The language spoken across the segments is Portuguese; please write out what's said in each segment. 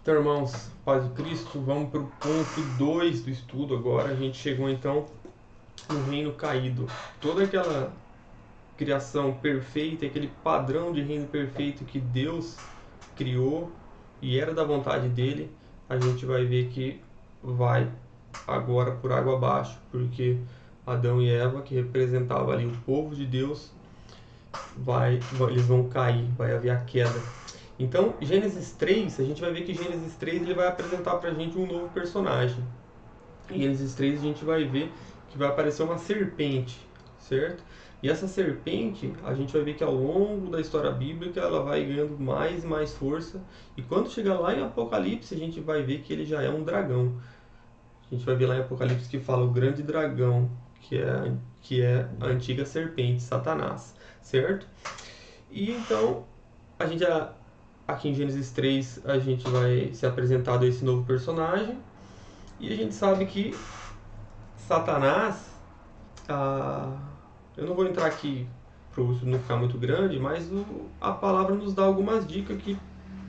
Então, irmãos, paz de Cristo, vamos para o ponto 2 do estudo agora. A gente chegou então no reino caído. Toda aquela criação perfeita, aquele padrão de reino perfeito que Deus criou e era da vontade dele, a gente vai ver que vai agora por água abaixo, porque Adão e Eva, que representavam ali o povo de Deus, eles vão cair, vai haver a queda. Então, Gênesis 3, a gente vai ver que Gênesis 3 ele vai apresentar pra gente um novo personagem. Em Gênesis 3 a gente vai ver que vai aparecer uma serpente, certo? E essa serpente, a gente vai ver que ao longo da história bíblica ela vai ganhando mais e mais força. E quando chegar lá em Apocalipse, a gente vai ver que ele já é um dragão. A gente vai ver lá em Apocalipse que fala o grande dragão, que é a antiga serpente, Satanás, certo? E então, a gente aqui em Gênesis 3 a gente vai ser apresentado esse novo personagem. E a gente sabe que Satanás, eu não vou entrar aqui para o estudo não ficar muito grande, mas a palavra nos dá algumas dicas que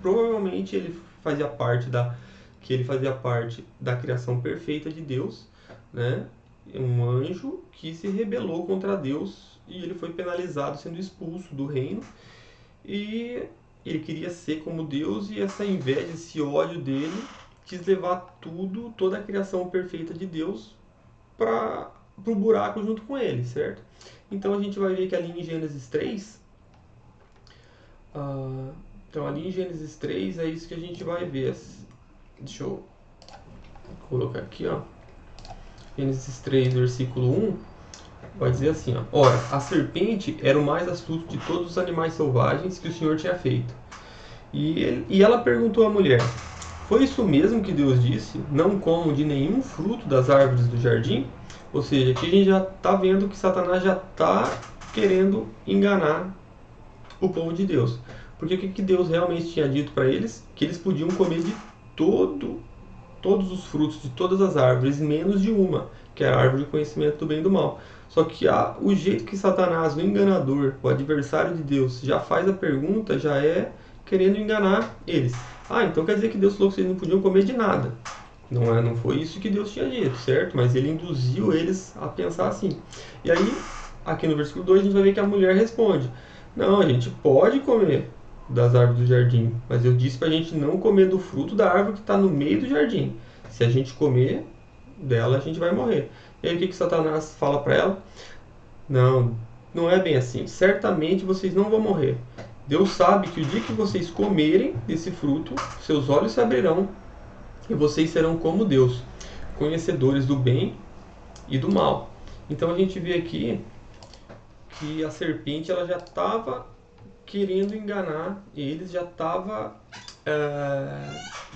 provavelmente ele fazia parte da criação perfeita de Deus, né? Um anjo que se rebelou contra Deus e ele foi penalizado sendo expulso do reino. E ele queria ser como Deus e essa inveja, esse ódio dele quis levar toda a criação perfeita de Deus para o buraco junto com ele, certo? Então a gente vai ver que ali em Gênesis 3, então ali em Gênesis 3 é isso que a gente vai ver. Deixa eu colocar aqui, ó. Gênesis 3, versículo 1, vai dizer assim, ó: Ora, a serpente era o mais astuto de todos os animais selvagens que o Senhor tinha feito. E ela perguntou à mulher: Foi isso mesmo que Deus disse? Não comam de nenhum fruto das árvores do jardim? Ou seja, aqui a gente já está vendo que Satanás já está querendo enganar o povo de Deus. Porque o que Deus realmente tinha dito para eles? Que eles podiam comer de todos os frutos de todas as árvores, menos de uma, que é a árvore de conhecimento do bem e do mal. Só que o jeito que Satanás, o enganador, o adversário de Deus, já faz a pergunta, já é querendo enganar eles. Então quer dizer que Deus falou que vocês não podiam comer de nada. Não foi isso que Deus tinha dito, certo? Mas ele induziu eles a pensar assim. E aí, aqui no versículo 2, a gente vai ver que a mulher responde: Não, a gente pode comer das árvores do jardim, mas eu disse pra gente não comer do fruto da árvore que está no meio do jardim. Se a gente comer dela, a gente vai morrer. E aí o que Satanás fala para ela? Não é bem assim. Certamente vocês não vão morrer. Deus sabe que o dia que vocês comerem desse fruto, seus olhos se abrirão e vocês serão como Deus, conhecedores do bem e do mal. Então a gente vê aqui que a serpente ela já estava querendo enganar eles, já estava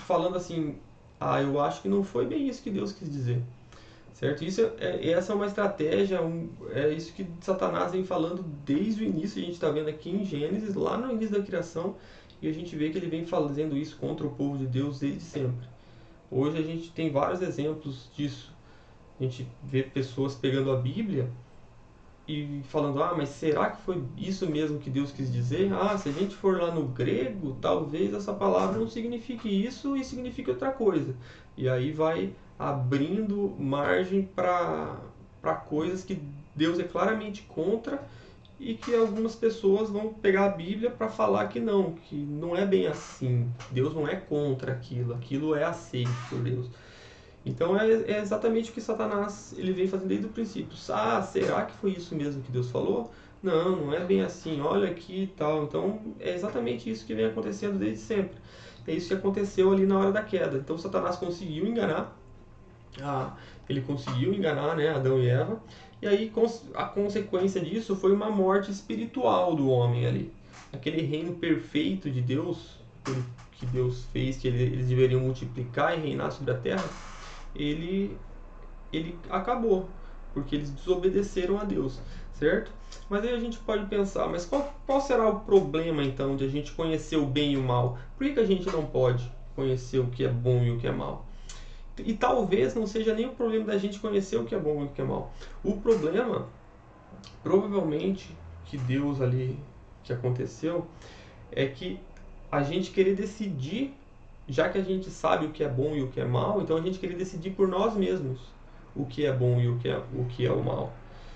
falando assim: eu acho que não foi bem isso que Deus quis dizer. Certo? Essa é uma estratégia, é isso que Satanás vem falando desde o início. A gente está vendo aqui em Gênesis, lá no início da criação, e a gente vê que ele vem fazendo isso contra o povo de Deus desde sempre. Hoje a gente tem vários exemplos disso. A gente vê pessoas pegando a Bíblia e falando: mas será que foi isso mesmo que Deus quis dizer? Se a gente for lá no grego, talvez essa palavra não signifique isso e signifique outra coisa. E aí vai abrindo margem para coisas que Deus é claramente contra e que algumas pessoas vão pegar a Bíblia para falar que não é bem assim. Deus não é contra aquilo é aceito por Deus. Então é exatamente o que Satanás ele vem fazendo desde o princípio. Será que foi isso mesmo que Deus falou? Não é bem assim, olha aqui e tal. Então é exatamente isso que vem acontecendo desde sempre. É isso que aconteceu ali na hora da queda. Então Satanás conseguiu enganar, né, Adão e Eva. E aí a consequência disso foi uma morte espiritual do homem ali. Aquele reino perfeito de Deus, que Deus fez, que eles deveriam multiplicar e reinar sobre a terra, ele acabou, porque eles desobedeceram a Deus, certo? Mas aí a gente pode pensar, mas qual será o problema então de a gente conhecer o bem e o mal? Por que a gente não pode conhecer o que é bom e o que é mal? E talvez não seja nem o problema da gente conhecer o que é bom e o que é mal. O problema, provavelmente, que Deus ali, que aconteceu, é que a gente querer decidir já que a gente sabe o que é bom e o que é mal, então a gente queria decidir por nós mesmos o que é bom e o que é o mal.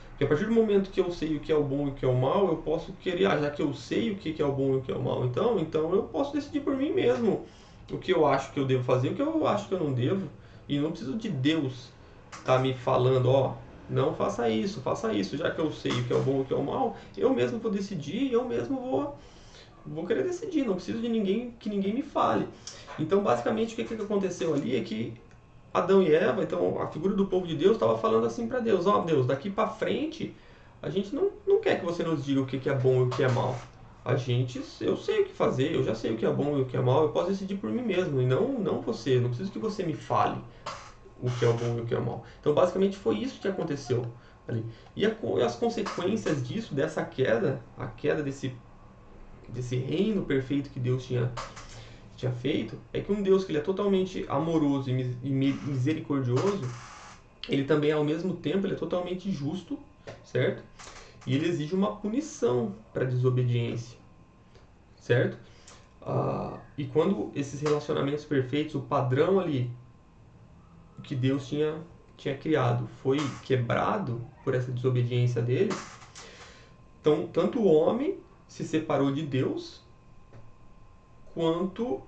Porque a partir do momento que eu sei o que é o bom e o que é o mal, eu posso querer, já que eu sei o que é o bom e o que é o mal, então eu posso decidir por mim mesmo o que eu acho que eu devo fazer, o que eu acho que eu não devo. E não preciso de Deus estar me falando, ó, não faça isso, já que eu sei o que é o bom e o que é o mal, eu mesmo vou decidir, eu mesmo vou querer decidir, não preciso de ninguém que ninguém me fale. Então, basicamente, o que aconteceu ali é que Adão e Eva, então a figura do povo de Deus estava falando assim para Deus, ó, Deus, daqui para frente a gente não quer que você nos diga o que é bom e o que é mal. Eu sei o que fazer, eu já sei o que é bom e o que é mal, eu posso decidir por mim mesmo, e não você, não preciso que você me fale o que é o bom e o que é o mal. Então, basicamente, foi isso que aconteceu ali. E as consequências disso, dessa queda, a queda desse reino perfeito que Deus tinha feito, é que um Deus que ele é totalmente amoroso e misericordioso, ele também, ao mesmo tempo, ele é totalmente justo, certo? E ele exige uma punição para a desobediência, certo? E quando esses relacionamentos perfeitos, o padrão ali que Deus tinha criado foi quebrado por essa desobediência deles, então tanto o homem se separou de Deus, quanto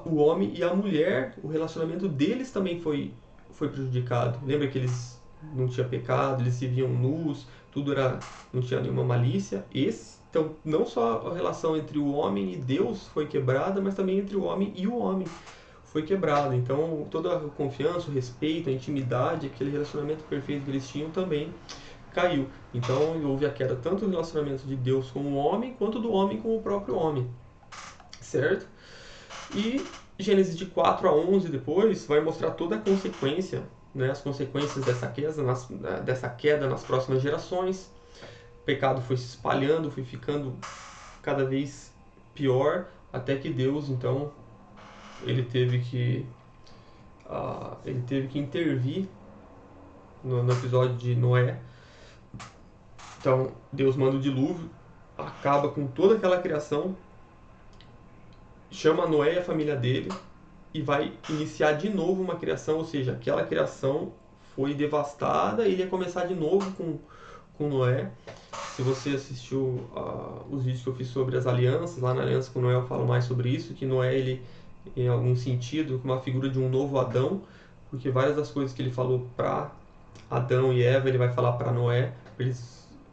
o homem e a mulher, o relacionamento deles também foi prejudicado. Lembra que eles não tinham pecado, eles se viam nus, não tinha nenhuma malícia. Então, não só a relação entre o homem e Deus foi quebrada, mas também entre o homem e o homem foi quebrada. Então, toda a confiança, o respeito, a intimidade, aquele relacionamento perfeito que eles tinham também caiu. Então, houve a queda tanto do relacionamento de Deus com o homem, quanto do homem com o próprio homem. Certo? E Gênesis de 4 a 11 depois vai mostrar toda a consequência, né, as consequências dessa queda nas próximas gerações. O pecado foi se espalhando, foi ficando cada vez pior, até que Deus, então, ele teve que intervir no episódio de Noé. Então, Deus manda o dilúvio, acaba com toda aquela criação, chama Noé e a família dele e vai iniciar de novo uma criação, ou seja, aquela criação foi devastada e ele ia começar de novo com Noé. Se você assistiu os vídeos que eu fiz sobre as alianças, lá na Aliança com Noé eu falo mais sobre isso, que Noé, ele, em algum sentido, uma figura de um novo Adão, porque várias das coisas que ele falou para Adão e Eva, ele vai falar para Noé, para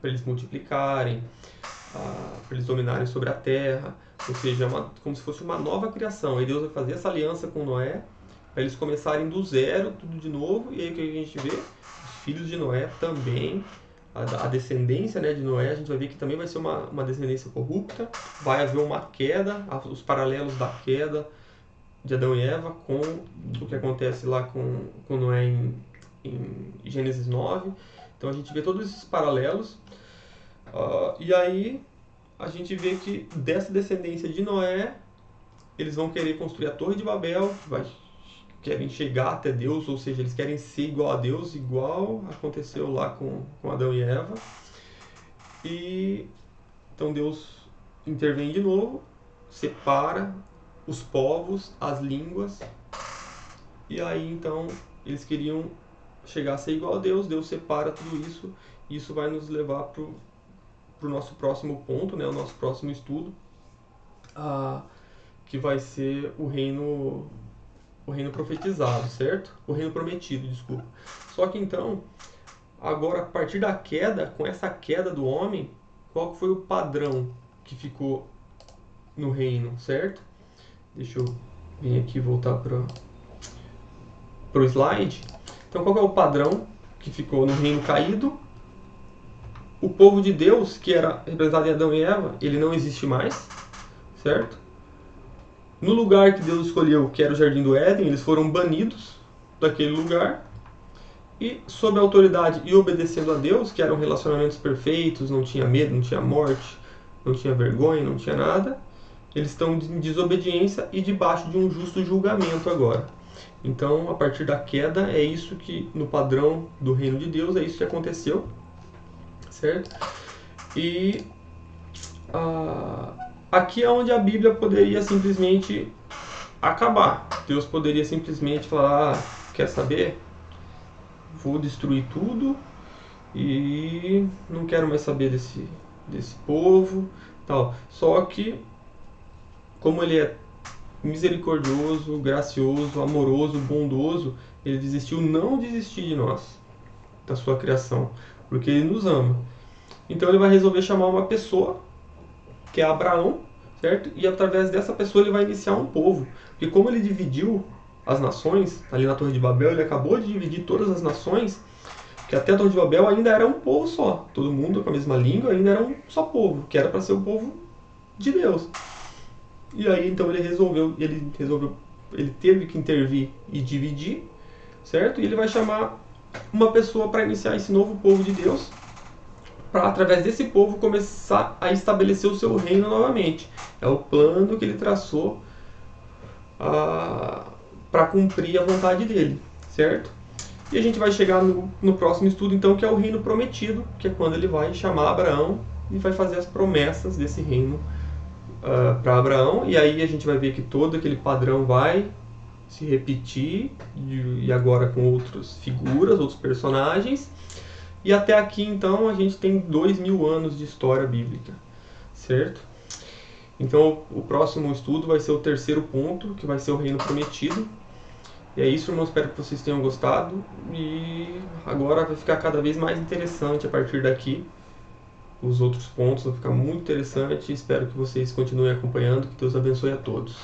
eles multiplicarem, para eles dominarem sobre a terra, ou seja, como se fosse uma nova criação. E Deus vai fazer essa aliança com Noé, para eles começarem do zero, tudo de novo, e aí o que a gente vê? Os filhos de Noé também, a descendência, né, de Noé, a gente vai ver que também vai ser uma descendência corrupta, vai haver uma queda, os paralelos da queda de Adão e Eva com o que acontece lá com Noé em Gênesis 9. Então a gente vê todos esses paralelos. E aí a gente vê que dessa descendência de Noé, eles vão querer construir a Torre de Babel, querem chegar até Deus, ou seja, eles querem ser igual a Deus, igual aconteceu lá com Adão e Eva. E então Deus intervém de novo, separa os povos, as línguas, e aí então eles queriam chegar a ser igual a Deus, Deus separa tudo isso, e isso vai nos levar para o nosso próximo ponto, né, o nosso próximo estudo, que vai ser o reino profetizado, certo? O reino prometido, desculpa. Só que então, agora a partir da queda, com essa queda do homem, qual foi o padrão que ficou no reino, certo? Deixa eu vir aqui e voltar para o slide. Então, qual é o padrão que ficou no reino caído? O povo de Deus, que era representado em Adão e Eva, ele não existe mais, certo? No lugar que Deus escolheu, que era o Jardim do Éden, eles foram banidos daquele lugar. E sob a autoridade e obedecendo a Deus, que eram relacionamentos perfeitos, não tinha medo, não tinha morte, não tinha vergonha, não tinha nada, eles estão em desobediência e debaixo de um justo julgamento agora. Então, a partir da queda, é isso que, no padrão do reino de Deus, é isso que aconteceu, certo? E aqui é onde a Bíblia poderia simplesmente acabar. Deus poderia simplesmente falar, quer saber? Vou destruir tudo e não quero mais saber desse povo, tal. Só que, como ele é misericordioso, gracioso, amoroso, bondoso, ele não desistir de nós, da sua criação, porque ele nos ama. Então ele vai resolver chamar uma pessoa, que é Abraão, certo? E através dessa pessoa ele vai iniciar um povo. Porque como ele dividiu as nações, ali na Torre de Babel, ele acabou de dividir todas as nações, que até a Torre de Babel ainda era um povo só. Todo mundo com a mesma língua, ainda era um só povo, que era para ser o povo de Deus. E aí então ele teve que intervir e dividir, certo? E ele vai chamar uma pessoa para iniciar esse novo povo de Deus, para através desse povo começar a estabelecer o seu reino novamente. É o plano que ele traçou para cumprir a vontade dele, certo? E a gente vai chegar no próximo estudo, então, que é o reino prometido, que é quando ele vai chamar Abraão e vai fazer as promessas desse reino para Abraão. E aí a gente vai ver que todo aquele padrão vai se repetir, e agora com outras figuras, outros personagens. E até aqui, então, a gente tem 2000 anos de história bíblica, certo? Então, o próximo estudo vai ser o terceiro ponto, que vai ser o reino prometido. E é isso, irmãos, espero que vocês tenham gostado. E agora vai ficar cada vez mais interessante a partir daqui. Os outros pontos vão ficar muito interessantes. Espero que vocês continuem acompanhando. Que Deus abençoe a todos.